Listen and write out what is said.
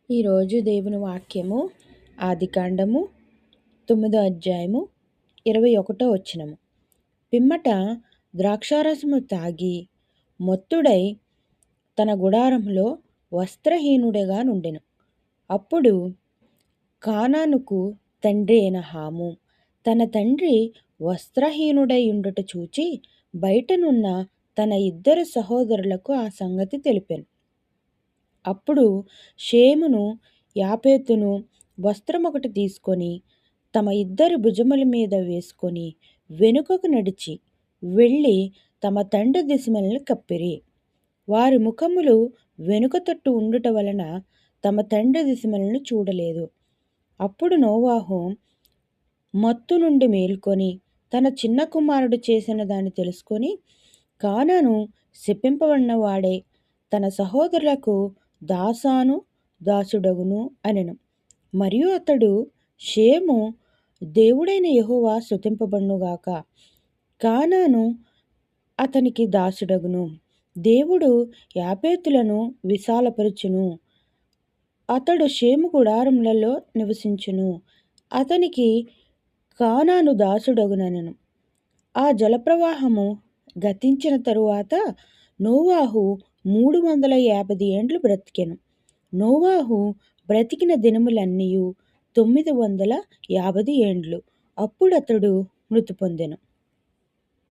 ఈరోజు దేవుని వాక్యము ఆదికాండము 9వ అధ్యాయము 21వ వచనము. పిమ్మట ద్రాక్షారసము తాగి మొత్తుడై తన గుడారములో వస్త్రహీనుడిగా నుండెను. అప్పుడు కానానుకు తండ్రి అయిన హాము తన తండ్రి వస్త్రహీనుడై ఉండుట చూచి బయటనున్న తన ఇద్దరు సహోదరులకు ఆ సంగతి తెలిపెను. అప్పుడు షేమును యాపేతును వస్త్రమొకటి తీసుకొని తమ ఇద్దరి భుజముల మీద వేసుకొని వెనుకకు నడిచి వెళ్ళి తమ తండ్రి దిశమలను కప్పిరి. వారి ముఖములు వెనుక తట్టు ఉండుట వలన తమ తండ్రి దిశమలను చూడలేదు. అప్పుడు నోవాహు మత్తు నుండి మేల్కొని తన చిన్న కుమారుడు చేసిన దాన్ని తెలుసుకొని, కానాను శపింపబడిన వాడే, తన సహోదరులకు దాసాను దాసుడగును అనెను. మరియు అతడు షేము దేవుడైన యెహోవా స్తుతింపబడునుగాక, కానాను అతనికి దాసుడగును, దేవుడు యాపేతులను విశాలపరచును, అతడు షేము గుడారములలో నివసించును, అతనికి కానాను దాసుడగునెను. ఆ జలప్రవాహము గతించిన తరువాత నోవాహు 350 ఏండ్లు బ్రతికెను. నోవాహు బ్రతికిన దినములన్నీయు 950 ఏండ్లు. అప్పుడతడు మృతి పొందెను.